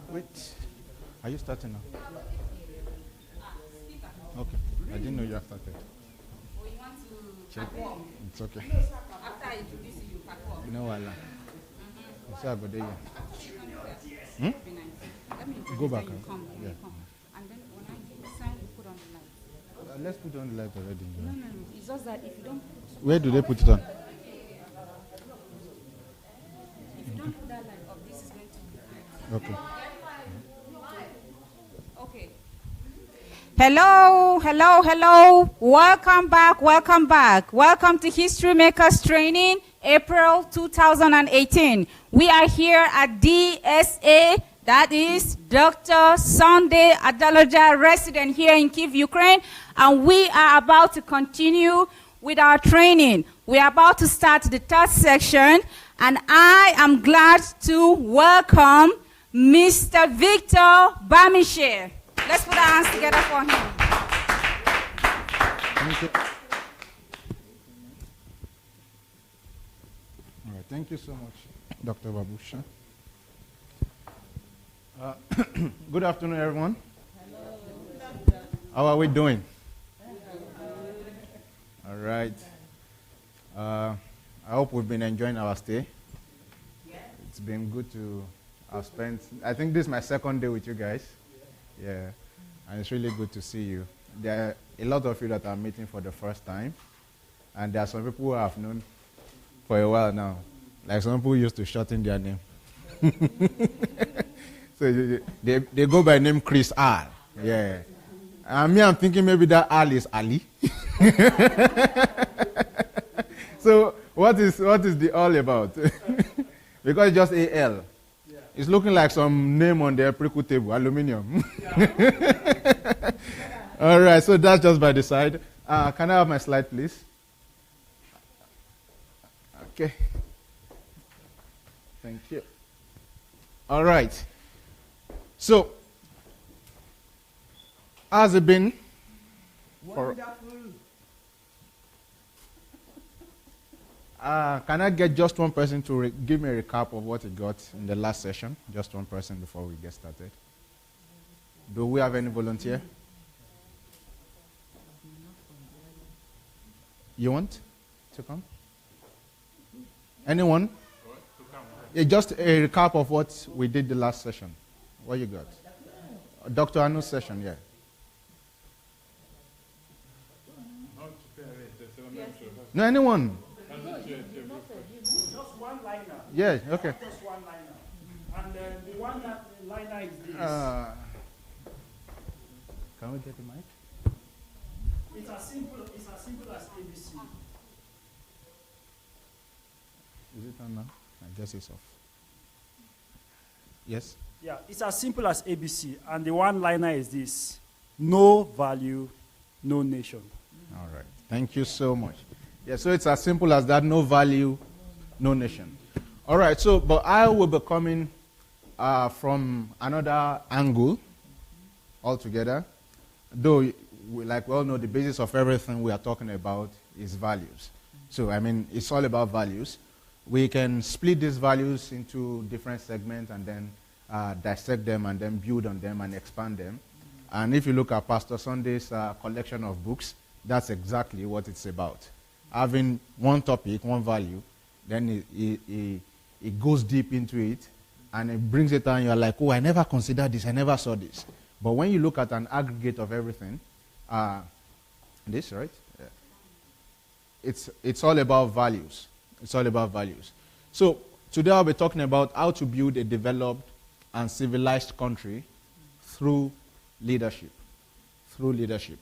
Wait. Are you starting now? Okay. I didn't know you have started. Or you want to Check. perform? It's okay. After I introduce you, perform. No, Allah. So I go there. Be nice. Let me introduce Go back. then you come. Yeah. You come. And then when I give you sign, you put on the light. Let's put on the light already. No. It's just that if you don't put, Where do they put it on? if you don't put that light up, this is going to be Okay. okay. Hello. Welcome back. Welcome to History Makers Training, April 2018. We are here at DSA, that is Dr. Sunday Adaloja resident here in Kyiv, Ukraine, and we are about to continue with our training. We are about to start the third section, and I am glad to welcome Mr. Victor Bamishe. Let's put our hands together for him. Thank you. All right. Thank you so much, Dr. Babusha. Good afternoon, everyone. Hello. How are we doing? All right. I hope we've been enjoying our stay. It's been good to have spent. I think this is my second day with you guys. Yeah, and it's really good to see you. There are a lot of you that are meeting for the first time, and there are some people who I've known for a while now. Like some people used to shorten their name. So they go by name Chris R. Yeah. And me, I'm thinking maybe that R is Ali. So what is the all about? Because it's just AL. It's looking like some name on the periodic table, aluminium. All right, so that's just by the side. Can I have my slide, please? Okay. Thank you. All right. So, how's it been? Wonderful. Can I get just one person to give me a recap of what he got in the last session? Just one person before we get started. Do we have any volunteer? You want to come? Anyone? Yeah, just a recap of what we did the last session. What you got? Dr. Anu's session, yeah. No, anyone? Just one liner. Yeah, okay. Just one liner. And the one that liner is this. Can we get the mic? It's as simple as ABC. Is it on now? I guess it's off. Yes? Yeah, it's as simple as ABC. And the one liner is this: no value, no nation. All right. Thank you so much. Yeah, so it's as simple as that: no value, no nation. All right, so, but I will be coming from another angle altogether. Though, like we all know, the basis of everything we are talking about is values. So, I mean, it's all about values. We can split these values into different segments and then dissect them and then build on them and expand them. And if you look at Pastor Sunday's collection of books, that's exactly what it's about. Having one topic, one value, then it goes deep into it, and it brings it down, and you're like, oh, I never considered this, I never saw this. But when you look at an aggregate of everything, this, right? Yeah. It's all about values. It's all about values. So today I'll be talking about how to build a developed and civilized country through leadership. Through leadership.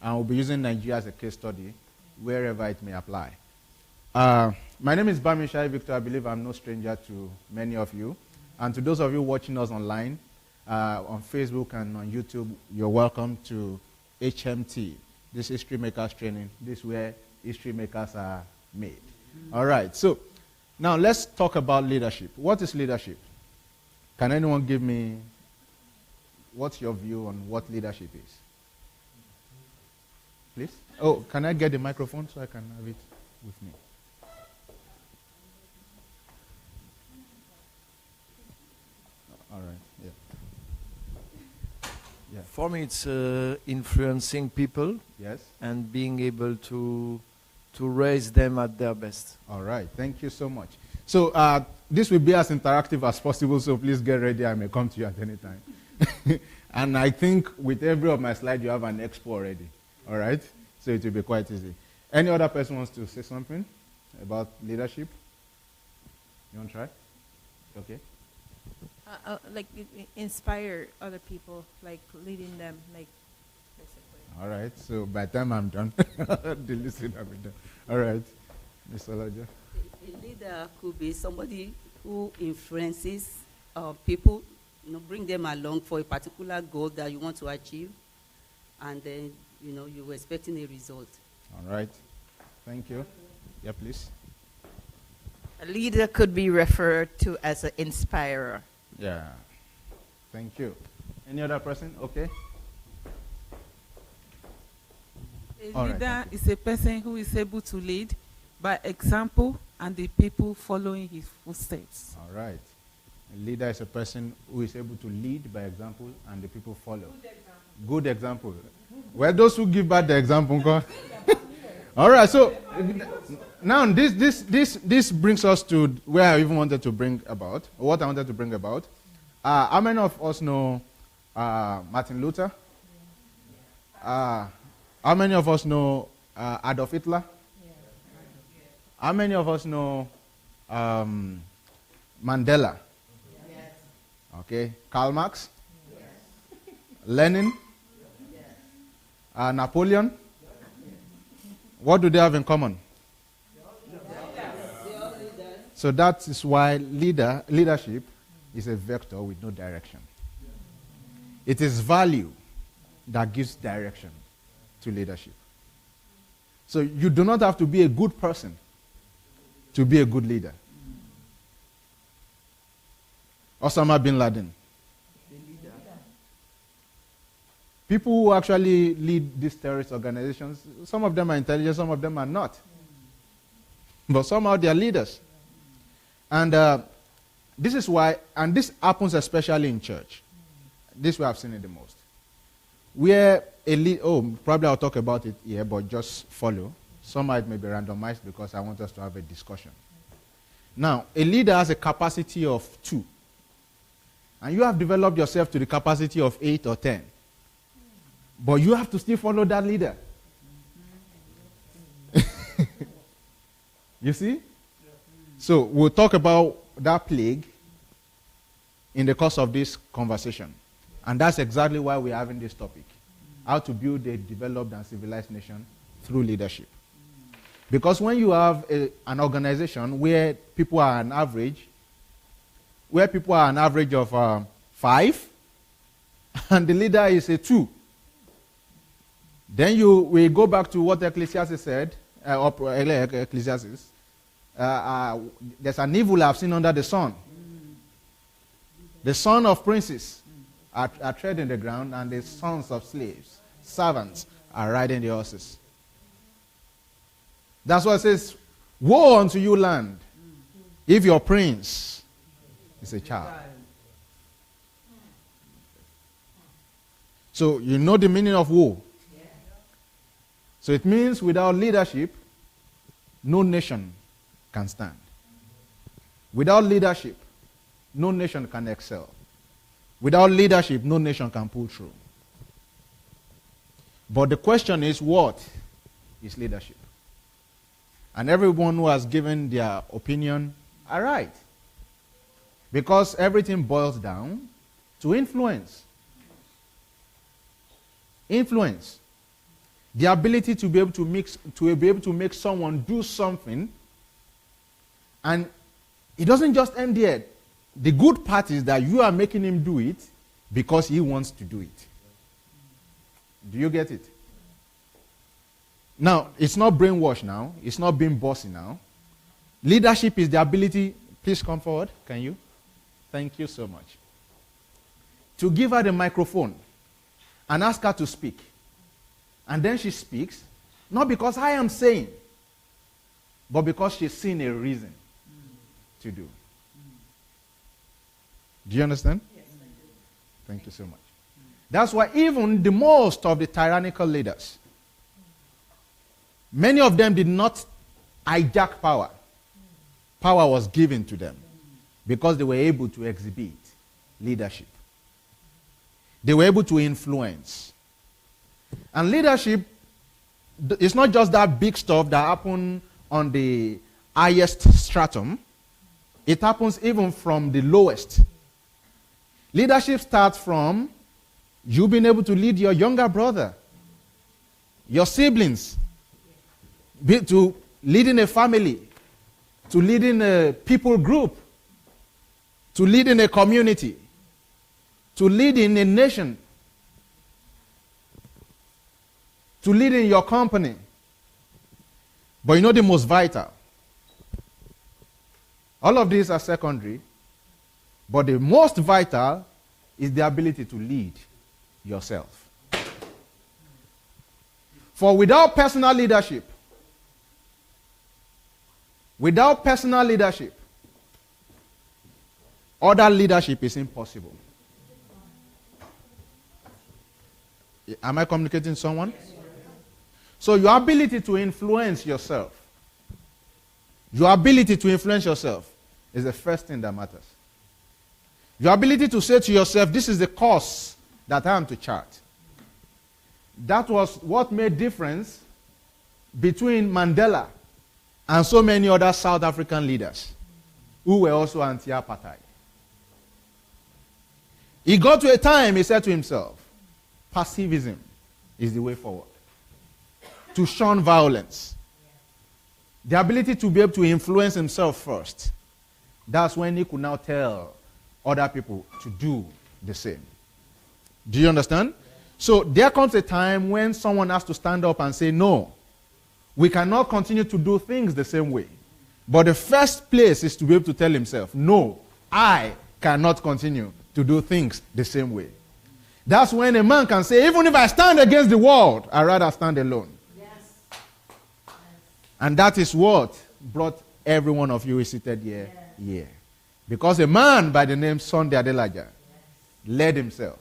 And we'll be using Nigeria as a case study wherever it may apply. My name is Bamishai Victor. I believe I'm no stranger to many of you. And to those of you watching us online, on Facebook and on YouTube, you're welcome to HMT. This History Makers Training. This is where history makers are made. All right, so now let's talk about leadership. What is leadership? Can anyone give me, what's your view on what leadership is? Please? Oh, can I get the microphone so I can have it with me? All All right. Yeah. Yeah. For me, it's influencing people Yes. and being able to raise them at their best. All right. Thank you so much. So this will be as interactive as possible, so please get ready. I may come to you at any time. And I think with every of my slides, you have an expo already. All right? So it will be quite easy. Any other person wants to say something about leadership? You want to try? Okay. Like inspire other people, like leading them, like basically. All right. So by the time I'm done, the listening will be done. All right. Mr. Laja. A leader could be somebody who influences people, bring them along for a particular goal that you want to achieve, and then, you're expecting a result. All right. Thank you. Yeah, please. A leader could be referred to as an inspirer. Yeah. Thank you. Any other person? Okay. A All right, leader thank you. is a person who is able to lead by example and the people following his footsteps. All right. A leader is a person who is able to lead by example and the people follow. Good example. Well, those who give bad the example. All right. So now this brings us to where I even wanted to bring about, what I wanted to bring about. How many of us know Martin Luther? How many of us know Adolf Hitler? How many of us know Mandela? Okay. Karl Marx? Lenin? Napoleon? What do they have in common? So that is why leadership is a vector with no direction. It is value that gives direction to leadership. So you do not have to be a good person to be a good leader. Osama bin Laden. People who actually lead these terrorist organizations, some of them are intelligent, some of them are not. But somehow they are leaders. And this is why, and this happens especially in church. This we have seen it the most. Where probably I'll talk about it here, but just follow. Some might may be randomized because I want us to have a discussion. Now, a leader has a capacity of 2. And you have developed yourself to the capacity of 8 or 10. But you have to still follow that leader. You see? So we'll talk about that plague in the course of this conversation. And that's exactly why we're having this topic. How to build a developed and civilized nation through leadership. Because when you have an organization where people are an average of 5, and the leader is a 2, then we go back to what Ecclesiastes said, Ecclesiastes. There's an evil I've seen under the sun. The son of princes are treading the ground, and the sons of slaves, servants, are riding the horses. That's why it says, woe unto you, land, if your prince is a child. So you know the meaning of woe. So it means without leadership, no nation can stand. Without leadership, no nation can excel. Without leadership, no nation can pull through. But the question is, what is leadership? And everyone who has given their opinion are right. Because everything boils down to influence. Influence. The ability to be able to make someone do something, and it doesn't just end there. The good part is that you are making him do it because he wants to do it. Do you get it? Now, it's not brainwash now. It's not being bossy now. Leadership is the ability, please come forward, can you? Thank you so much. To give her the microphone and ask her to speak. And then she speaks, not because I am saying, but because she's seen a reason to do. Do you understand? Yes. Thank you so much. That's why even the most of the tyrannical leaders, many of them did not hijack power. Power was given to them because they were able to exhibit leadership. They were able to influence. And leadership, it's not just that big stuff that happens on the highest stratum. It happens even from the lowest. Leadership starts from you being able to lead your younger brother, your siblings, to leading a family, to leading a people group, to leading a community, to leading a nation, to leading your company. But you know the most vital? All of these are secondary, but the most vital is the ability to lead yourself. For without personal leadership, other leadership is impossible. Am I communicating to someone? So your ability to influence yourself, is the first thing that matters. Your ability to say to yourself, this is the course that I am to chart. That was what made difference between Mandela and so many other South African leaders who were also anti-apartheid. He got to a time, he said to himself, pacifism is the way forward. To shun violence. The ability to be able to influence himself first. That's when he could now tell other people to do the same. Do you understand? So there comes a time when someone has to stand up and say, no, we cannot continue to do things the same way. But the first place is to be able to tell himself, no, I cannot continue to do things the same way. That's when a man can say, even if I stand against the world, I'd rather stand alone. Yes. And that is what brought every one of you who is seated here. Because a man by the name Sunday Adelaja led himself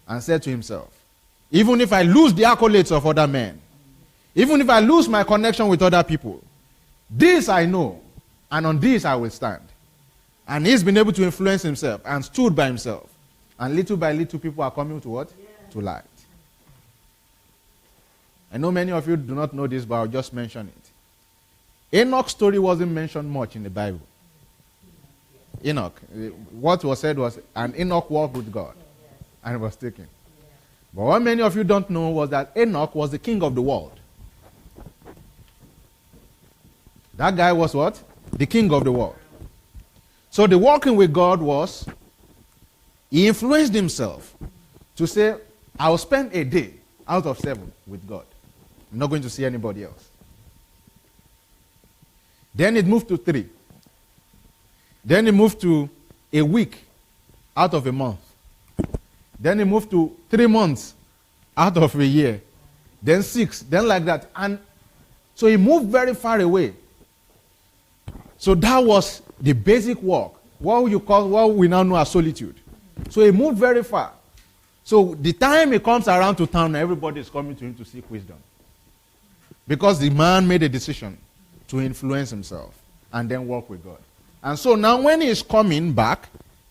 and said to himself, even if I lose the accolades of other men, even if I lose my connection with other people, this I know, and on this I will stand. And he's been able to influence himself and stood by himself. And little by little people are coming to what? To light. I know many of you do not know this, but I'll just mention it. Enoch's story wasn't mentioned much in the Bible. Enoch, what was said was, and Enoch walked with God and was taken. But what many of you don't know was that Enoch was the king of the world. That guy was what? The king of the world. So the walking with God was, he influenced himself to say, I will spend a day out of 7 with God. I'm not going to see anybody else. Then it moved to 3. Then it moved to a week out of a month. Then it moved to 3 months out of a year. Then 6. Then like that. And so he moved very far away. So that was the basic walk. What we now know as solitude. So he moved very far. So the time he comes around to town, everybody is coming to him to seek wisdom. Because the man made a decision to influence himself and then walk with God. And so now when he is coming back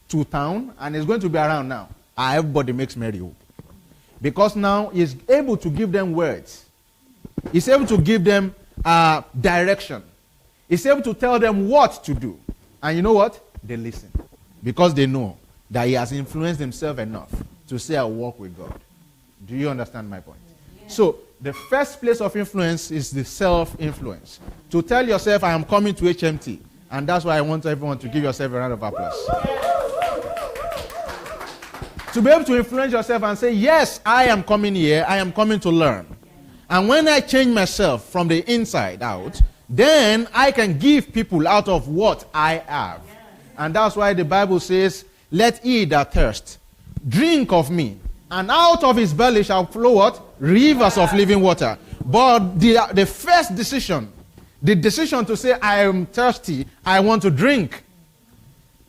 to town and he's going to be around now, everybody makes merry. Because now he's able to give them words. He's able to give them direction. He's able to tell them what to do. And you know what? They listen. Because they know that he has influenced himself enough to say, I'll walk with God. Do you understand my point? Yeah. So the first place of influence is the self-influence. To tell yourself, I am coming to HMT. And that's why I want everyone to give yourself a round of applause. To be able to influence yourself and say, yes, I am coming here. I am coming to learn. And when I change myself from the inside out, then I can give people out of what I have. And that's why the Bible says, let he that thirst drink of me, and out of his belly shall flow what? Rivers of living water. But the first decision, the decision to say, I am thirsty, I want to drink,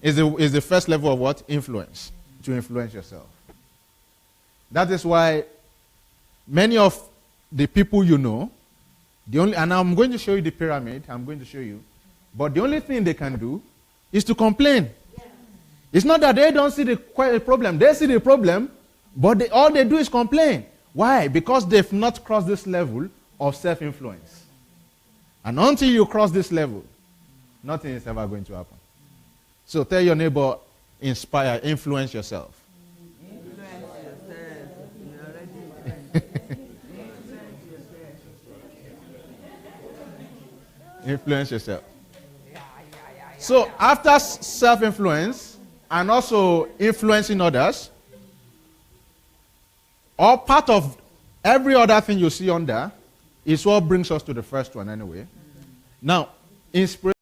is the first level of what? Influence. To influence yourself. That is why many of the people you know, and I'm going to show you the pyramid, I'm going to show you, but the only thing they can do is to complain. It's not that they don't see the problem. They see the problem, but all they do is complain. Why? Because they've not crossed this level of self-influence. And until you cross this level, nothing is ever going to happen. So tell your neighbor, inspire, influence yourself. Influence yourself. So after self-influence and also influencing others, or part of every other thing you see under is what brings us to the first one anyway. Now, inspiration.